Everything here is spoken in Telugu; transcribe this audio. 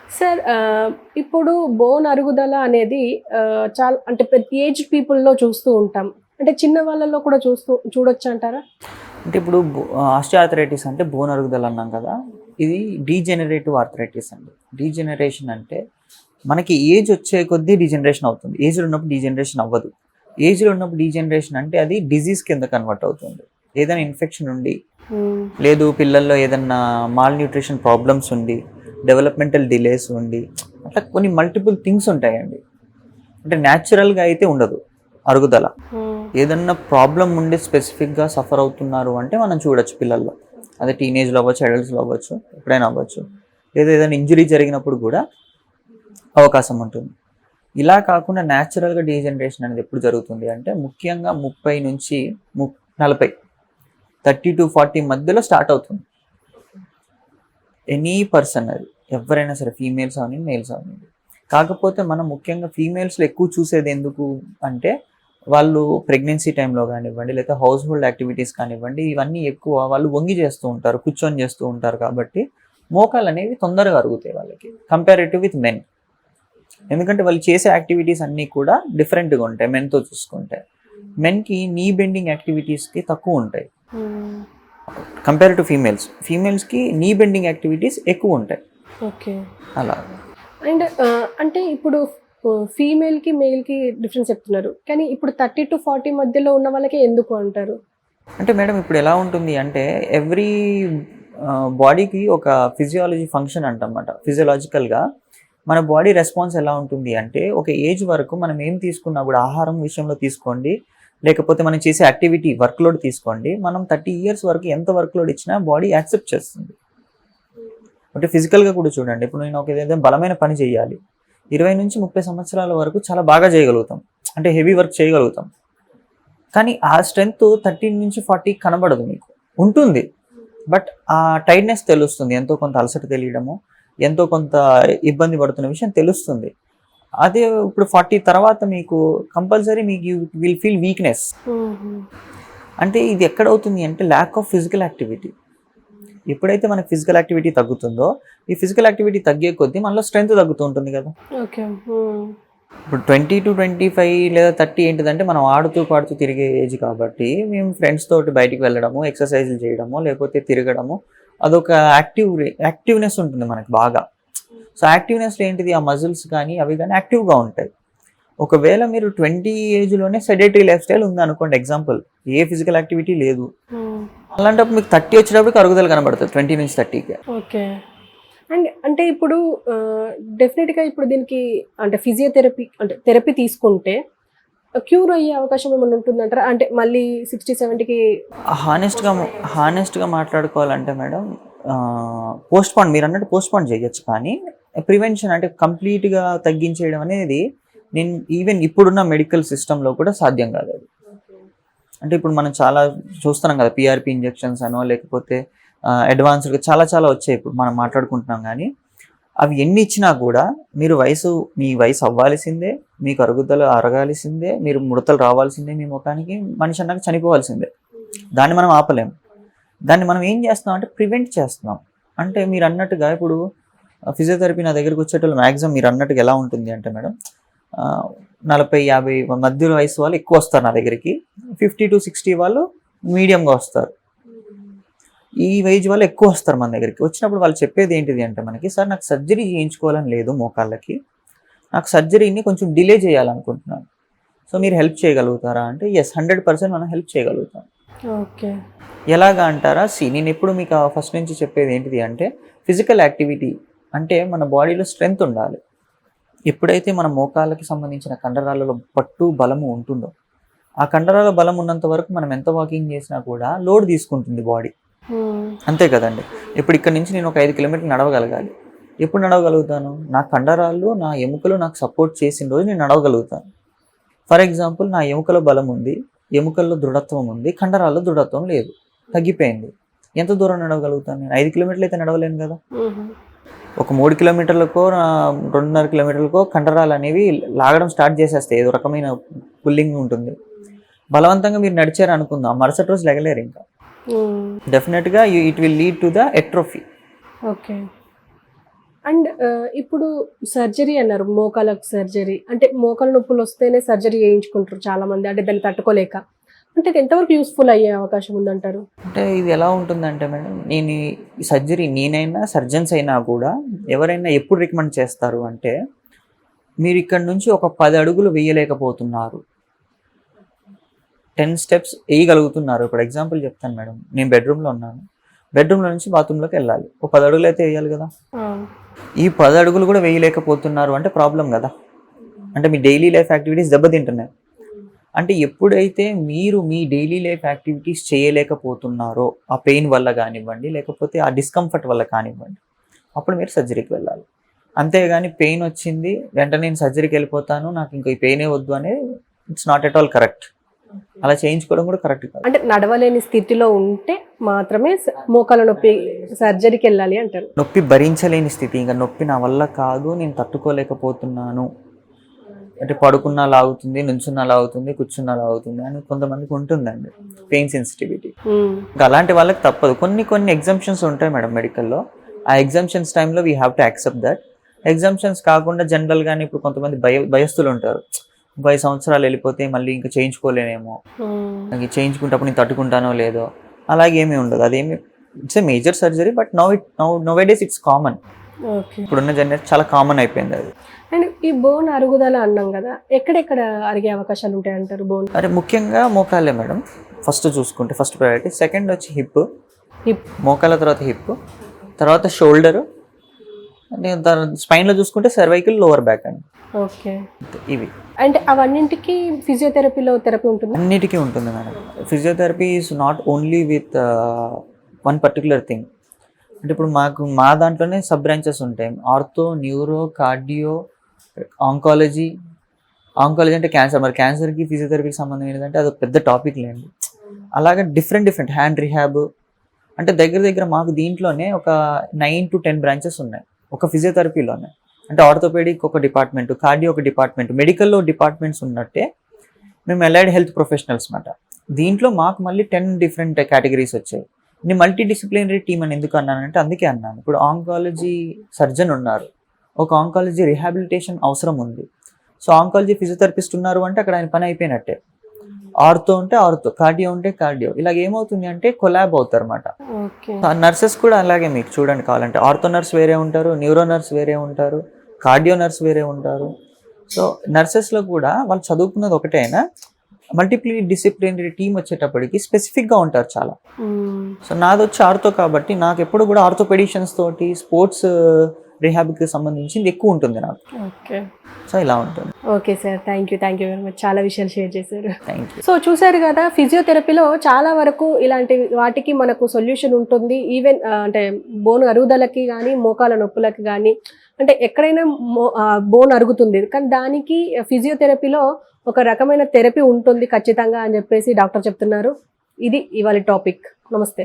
సార్ ఇప్పుడు బోన్ అరుగుదల అనేది చాలా అంటే ప్రతి ఏజ్ పీపుల్‌లో చూస్తూ ఉంటాం. అంటే చిన్న వాళ్ళలో కూడా చూడొచ్చంటారా? అంటే ఇప్పుడు ఆస్టియోఆర్థరైటిస్ అంటే బోన్ అరుగుదల అన్నాం కదా. ఇది డీజెనరేటివ్ ఆర్థరైటిస్ అండి. డీజెనరేషన్ అంటే మనకి ఏజ్ వచ్చే కొద్దీ డీజెనరేషన్ అవుతుంది. ఏజ్‌లో ఉన్నప్పుడు డీజెనరేషన్ అవ్వదు. ఏజ్‌లో ఉన్నప్పుడు డీజెనరేషన్ అంటే అది డిజీజ్ కింద కన్వర్ట్ అవుతుంది. ఏదైనా ఇన్ఫెక్షన్ ఉండి, హ్మ్. లేదు పిల్లల్లో ఏదన్నా మాల్ న్యూట్రిషన్ ప్రాబ్లమ్స్ ఉండి, డెవలప్‌మెంటల్ డిలేస్ ఉండి, అట్లా కొన్ని మల్టిపుల్ థింగ్స్ ఉంటాయండి. అంటే న్యాచురల్‌గా అయితే ఉండదు అరుగుదల. హ్మ్. ఏదన్నా ప్రాబ్లమ్ ఉండి స్పెసిఫిక్‌గా సఫర్ అవుతున్నారు అంటే మనం చూడొచ్చు పిల్లల్లో. అదే టీనేజ్‌లో అవ్వచ్చు, అడల్ట్స్‌లో అవ్వచ్చు, ఎప్పుడైనా అవ్వచ్చు. లేదా ఏదైనా ఇంజరీ జరిగినప్పుడు కూడా అవకాశం ఉంటుంది. ఇలా కాకుండా న్యాచురల్‌గా డీజనరేషన్ అనేది ఎప్పుడు జరుగుతుంది అంటే ముఖ్యంగా 30 నుంచి 40 30-40 మధ్యలో స్టార్ట్ అవుతుంది. ఎనీ పర్సన్ అది ఎవరైనా సరే ఫీమేల్స్ అవని మేల్స్ అవని. కాకపోతే మనం ముఖ్యంగా ఫీమేల్స్లో ఎక్కువ చూసేది ఎందుకు అంటే వాళ్ళు ప్రెగ్నెన్సీ టైంలో కానివ్వండి, లేదా హౌస్ హోల్డ్ యాక్టివిటీస్ కానివ్వండి, ఇవన్నీ ఎక్కువ వాళ్ళు వంగి చేస్తూ ఉంటారు, కూర్చొని చేస్తూ ఉంటారు కాబట్టి మోకాలు అనేవి తొందరగా అరుగుతాయి వాళ్ళకి కంపారేటివ్ విత్ మెన్. ఎందుకంటే వాళ్ళు చేసే యాక్టివిటీస్ అన్నీ కూడా డిఫరెంట్గా ఉంటాయి మెన్తో చూసుకుంటే. మెన్కి నీ బెండింగ్ యాక్టివిటీస్కి తక్కువ ఉంటాయి హ్మ్. కంపేర్ టు ఫీమేల్స్కి నీ బెండింగ్ యాక్టివిటీస్ ఎక్కువ ఉంటాయి. ఓకే. అలా అండ్ అంటే ఇప్పుడు ఫీమేల్‌కి, మేల్‌కి డిఫరెన్స్ చెప్తున్నారు. కానీ ఇప్పుడు 30-40 మధ్యలో ఉన్న వాళ్ళకే ఎందుకు అంటారు? అంటే మేడం ఇప్పుడు ఎలా ఉంటుంది అంటే ఎవ్రీ బాడీకి ఒక ఫిజియాలజీ ఫంక్షన్ అంటమాట. ఫిజియలాజికల్గా మన బాడీ రెస్పాన్స్ ఎలా ఉంటుంది అంటే ఒక ఏజ్ వరకు మనం ఏం తీసుకున్నా కూడా ఆహారం విషయంలో తీసుకోండి, లేకపోతే మనం చేసే యాక్టివిటీ వర్క్లోడ్ తీసుకోండి, మనం 30 ఇయర్స్ వరకు ఎంత వర్క్లోడ్ ఇచ్చినా బాడీ యాక్సెప్ట్ చేస్తుంది. అంటే ఫిజికల్గా కూడా చూడండి, ఇప్పుడు నేను ఒక ఏదైనా బలమైన పని చేయాలి, 20-30 సంవత్సరాల వరకు చాలా బాగా చేయగలుగుతాం, అంటే హెవీ వర్క్ చేయగలుగుతాం. కానీ ఆ స్ట్రెంగ్త్ 30-40 కనబడదు, మీకు ఉంటుంది. బట్ ఆ టైర్డ్నెస్ తెలుస్తుంది, ఎంతో కొంత అలసట తెలియడము, ఎంతో కొంత ఇబ్బంది పడుతున్న విషయం తెలుస్తుంది. అదే ఇప్పుడు 40 తర్వాత మీకు కంపల్సరీ మీకు యూ విల్ ఫీల్ వీక్నెస్. అంటే ఇది ఎక్కడవుతుంది అంటే ల్యాక్ ఆఫ్ ఫిజికల్ యాక్టివిటీ. ఎప్పుడైతే మనకి ఫిజికల్ యాక్టివిటీ తగ్గుతుందో, ఈ ఫిజికల్ యాక్టివిటీ తగ్గే కొద్దీ మనలో స్ట్రెంగ్త్ తగ్గుతూ ఉంటుంది కదా. ఓకే. ఇప్పుడు 20-25 లేదా 30 ఏంటిదంటే మనం ఆడుతూ పాడుతూ తిరిగే ఏజ్ కాబట్టి మేము ఫ్రెండ్స్ తోటి బయటికి వెళ్ళడము, ఎక్సర్సైజులు చేయడము, లేకపోతే తిరగడము, అదొక యాక్టివ్నెస్ ఉంటుంది మనకి బాగా. సో యాక్టివ్నెస్లో ఏంటిది, ఆ మజిల్స్ కానీ అవి కానీ యాక్టివ్గా ఉంటాయి. ఒకవేళ మీరు 20 ఏజ్లోనే సెడేటరీ లైఫ్ స్టైల్ ఉందనుకోండి, ఎగ్జాంపుల్ ఏ ఫిజికల్ యాక్టివిటీ లేదు, అలాంటప్పుడు మీకు 30 వచ్చేటప్పుడు అరుగుదల కనబడుతుంది 20-30కి. ఓకే. అండ్ అంటే ఇప్పుడు డెఫినిట్‌గా ఇప్పుడు దీనికి అంటే ఫిజియోథెరపీ అంటే థెరపీ తీసుకుంటే క్యూర్ అయ్యే అవకాశం ఏమైనా ఉంటుందంటారా? అంటే మళ్ళీ 60, 70కి హానెస్ట్గా మాట్లాడుకోవాలంటే మేడం, పోస్ట్‌పోన్ మీరన్నట్టు పోస్ట్‌పోన్ చేయొచ్చు, కానీ ప్రివెన్షన్ అంటే కంప్లీట్‌గా తగ్గించేయడం అనేది నేను ఈవెన్ ఇప్పుడున్న మెడికల్ సిస్టంలో కూడా సాధ్యం కాదు అది. అంటే ఇప్పుడు మనం చాలా చూస్తున్నాం కదా, పిఆర్పి ఇంజెక్షన్స్ అనో లేకపోతే అడ్వాన్స్డ్గా చాలా చాలా వచ్చాయి ఇప్పుడు మనం మాట్లాడుకుంటున్నాం. కానీ అవి ఎన్ని ఇచ్చినా కూడా మీరు మీ వయసు అవ్వాల్సిందే, మీకు అరుగుదల అరగాల్సిందే, మీరు ముడతలు రావాల్సిందే మీ ముఖానికి, మనిషి అన్నాక చనిపోవాల్సిందే. దాన్ని మనం ఆపలేం. దాన్ని మనం ఏం చేస్తున్నాం అంటే ప్రివెంట్ చేస్తున్నాం. అంటే మీరు అన్నట్టుగా ఇప్పుడు ఫిజియోథెరపీ నా దగ్గరికి వచ్చేటప్పుడు మ్యాక్సిమం మీరు అన్నట్టుగా ఎలా ఉంటుంది అంటే మేడం, 40-50 మధ్య వయసు వాళ్ళు ఎక్కువ వస్తారు నా దగ్గరికి, 50-60 వాళ్ళు మీడియంగా వస్తారు, ఈ ఏజ్ వాళ్ళు ఎక్కువ వస్తారు మన దగ్గరికి. వచ్చినప్పుడు వాళ్ళు చెప్పేది ఏంటిది అంటే మనకి, సార్ నాకు సర్జరీ చేయించుకోవాలని లేదు మోకాళ్ళకి, నాకు సర్జరీని కొంచెం డిలే చేయాలనుకుంటున్నాను, సో మీరు హెల్ప్ చేయగలుగుతారా అంటే ఎస్, 100% మనం హెల్ప్ చేయగలుగుతాం. ఓకే. ఎలాగా అంటారా, నేను ఎప్పుడు మీకు ఫస్ట్ నుంచి చెప్పేది ఏంటిది అంటే ఫిజికల్ యాక్టివిటీ అంటే మన బాడీలో స్ట్రెంగ్త్ ఉండాలి. ఎప్పుడైతే మన మోకాళ్ళకి సంబంధించిన కండరాలలో పట్టు బలము ఉంటుందో, ఆ కండరాల బలం ఉన్నంత వరకు మనం ఎంత వాకింగ్ చేసినా కూడా లోడ్ తీసుకుంటుంది బాడీ, అంతే కదండి. ఇప్పుడు ఇక్కడ నుంచి నేను ఒక 5 కిలోమీటర్లు నడవగలగాలి. ఎప్పుడు నడవగలుగుతాను, నా కండరాలు నా ఎముకలు నాకు సపోర్ట్ చేసిన రోజు నేను నడవగలుగుతాను. ఫర్ ఎగ్జాంపుల్ నా ఎముకలో బలం ఉంది, ఎముకల్లో దృఢత్వం ఉంది, కండరాల్లో దృఢత్వం లేదు, తగ్గిపోయింది, ఎంత దూరం నడవగలుగుతాను నేను? 5 కిలోమీటర్లు అయితే నడవలేను కదా. ఒక 3 కిలోమీటర్లకో 2.5 కిలోమీటర్లకో కండరాలు అనేవి లాగడం స్టార్ట్ చేసేస్తాయి, ఏదో రకమైన పుల్లింగ్ ఉంటుంది. బలవంతంగా మీరు నడిచారు అనుకుందాం, మరుసటి రోజు లెగలేరు ఇంకా, డెఫినెట్గా it will lead to the atrophy. Okay. And ఇప్పుడు సర్జరీ అన్నారు, మోకాలకు సర్జరీ. అంటే మోకాలు నొప్పులు వస్తేనే సర్జరీ చేయించుకుంటారు చాలా మంది, అంటే దాన్ని తట్టుకోలేక. అంటే ఇది ఎంతవరకు యూస్ఫుల్ అయ్యే అవకాశం ఉందంటారు? అంటే ఇది ఎలా ఉంటుందంటే మేడం, నేను ఈ సర్జరీ నేనైనా సర్జన్స్ అయినా కూడా ఎవరైనా ఎప్పుడు రికమెండ్ చేస్తారు అంటే, మీరు ఇక్కడ నుంచి ఒక 10 అడుగులు వేయలేకపోతున్నారు, 10 స్టెప్స్ వేయగలుగుతున్నారు. ఇప్పుడు ఎగ్జాంపుల్ చెప్తాను మేడం, నేను బెడ్రూమ్లో ఉన్నాను, బెడ్రూమ్లో నుంచి బాత్రూంలోకి వెళ్ళాలి, ఒక 10 అడుగులు అయితే వేయాలి కదా. ఈ 10 అడుగులు కూడా వేయలేకపోతున్నారు అంటే ప్రాబ్లం కదా. అంటే మీ డైలీ లైఫ్ యాక్టివిటీస్ దెబ్బతింటున్నాయి. అంటే ఎప్పుడైతే మీరు మీ డైలీ లైఫ్ యాక్టివిటీస్ చేయలేకపోతున్నారో, ఆ పెయిన్ వల్ల కానివ్వండి, లేకపోతే ఆ డిస్కంఫర్ట్ వల్ల కానివ్వండి, అప్పుడు మీరు సర్జరీకి వెళ్ళాలి. అంతేగాని పెయిన్ వచ్చింది వెంటనే నేను సర్జరీకి వెళ్ళిపోతాను, నాకు ఇంకా ఈ పెయినే వద్దు అనేది it's not at all correct. అలా చేయించుకోవడం కూడా కరెక్ట్ కాదు. అంటే నడవలేని స్థితిలో ఉంటే మాత్రమే మోకాల నొప్పి సర్జరీకి వెళ్ళాలి అంటారు. నొప్పి భరించలేని స్థితి, ఇంకా నొప్పి నా వల్ల కాదు, నేను తట్టుకోలేకపోతున్నాను, అంటే పడుకున్నా లాగుతుంది, నుంచున్నా లాగుతుంది, కూర్చున్నా లాగుతుంది అని కొంతమందికి ఉంటుందండి పెయిన్ సెన్సిటివిటీ. ఇంకా అలాంటి వాళ్ళకి తప్పదు. కొన్ని ఎగ్జామ్షన్స్ ఉంటాయి మేడం మెడికల్లో. ఆ ఎగ్జామ్షన్స్ టైంలో we have to accept that. Exemptions కాకుండా జనరల్గానే ఇప్పుడు కొంతమంది భయస్తులు ఉంటారు, 5 సంవత్సరాలు వెళ్ళిపోతే మళ్ళీ ఇంకా చేయించుకోలేనేమో, నాకు చేయించుకుంటప్పుడు నేను తట్టుకుంటానో లేదో, అలాగే ఏమీ ఉండదు. అదేమి it's a major surgery, but now days it's common. ఇప్పుడున్న జనరేషన్ చాలా కామన్ అయిపోయింది అది. అండ్ ఈ బోన్ అరుగుదల అన్నాం కదా, ఎక్కడెక్కడ అరిగే అవకాశాలు ఉంటాయి అంటారు బోన్? అరే ముఖ్యంగా మోకాలే మేడం ఫస్ట్ చూసుకుంటే, ఫస్ట్ ప్రయారిటీ. సెకండ్ వచ్చి హిప్, మోకాల తర్వాత హిప్, తర్వాత షోల్డర్, స్పైన్లో చూసుకుంటే సర్వైకల్, లోవర్ బ్యాక్ అండి. ఓకే, ఇవి. అంటే అవన్నింటికి ఫిజియోథెరపీలో థెరపీ ఉంటుంది? అన్నిటికీ ఉంటుంది madam. Physiotherapy is not only with one particular thing. అంటే ఇప్పుడు మా దాంట్లోనే సబ్ బ్రాంచెస్ ఉంటాయి, ఆర్థో, న్యూరో, కార్డియో, ఆంకాలజీ అంటే క్యాన్సర్. మరి క్యాన్సర్కి ఫిజియోథెరపీకి సంబంధం ఏంటంటే అది పెద్ద టాపిక్ లేండి. అలాగే డిఫరెంట్ హ్యాండ్ రిహాబ్, అంటే దగ్గర మాకు దీంట్లోనే ఒక 9 to 10 బ్రాంచెస్ ఉన్నాయి ఒక ఫిజియోథెరపీలోనే. అంటే ఆర్థోపెడిక్ ఒక డిపార్ట్మెంట్, కార్డియో ఒక డిపార్ట్మెంట్, మెడికల్లో డిపార్ట్మెంట్స్ ఉన్నట్టే మేము అలైడ్ హెల్త్ ప్రొఫెషనల్స్ మాట. దీంట్లో మాకు మళ్ళీ 10 డిఫరెంట్ కేటగిరీస్ వచ్చాయి. నేను మల్టీ డిసిప్లినరీ టీమ్ అని ఎందుకు అన్నానంటే అందుకే అన్నాను. ఇప్పుడు ఆంకాలజీ సర్జన్ ఉన్నారు, ఒక ఆంకాలజీ రిహాబిలిటేషన్ అవసరం ఉంది, సో ఆంకాలజీ ఫిజియోథెరపిస్ట్ ఉన్నారు అంటే అక్కడ ఆయన పని అయిపోయినట్టే. ఆర్థో ఉంటే ఆర్థో, కార్డియో ఉంటే కార్డియో, ఇలాగ ఏమవుతుంది అంటే కొలాబ్ అవుతారు అన్నమాట. నర్సెస్ కూడా అలాగే మీకు చూడండి కావాలంటే, ఆర్థో నర్స్ వేరే ఉంటారు, న్యూరో నర్స్ వేరే ఉంటారు, కార్డియో నర్స్ వేరే ఉంటారు. సో నర్సెస్లో కూడా వాళ్ళు చదువుకున్నది ఒకటే అయినా మల్టిప్లీ డిసిప్లినరీ టీమ్ వచ్చేటప్పటికి స్పెసిఫిక్గా ఉంటారు చాలా. సో నాది వచ్చి ఆర్థో కాబట్టి నాకు ఎప్పుడు కూడా ఆర్థోపెడిషన్స్ తోటి స్పోర్ట్స్ రిహాబ్కి సంబంధించింది ఎక్కువ ఉంటుంది నాకు. ఓకే, సో ఇలా ఉంటుంది. Okay sir, thank you very much, చాలా విషయాలు షేర్ చేశారు. Thank you. సో చూసారు కదా, ఫిజియోథెరపీలో చాలా వరకు ఇలాంటి వాటికి మనకు సొల్యూషన్ ఉంటుంది. ఈవెన్ అంటే బోన్ అరుగుదలకి కానీ, మోకాల నొప్పులకి కానీ, అంటే ఎక్కడైనా బోన్ అరుగుతుంది కానీ దానికి ఫిజియోథెరపీలో ఒక రకమైన థెరపీ ఉంటుంది ఖచ్చితంగా అని చెప్పేసి డాక్టర్ చెప్తున్నారు. ఇది ఇవాళ టాపిక్. నమస్తే.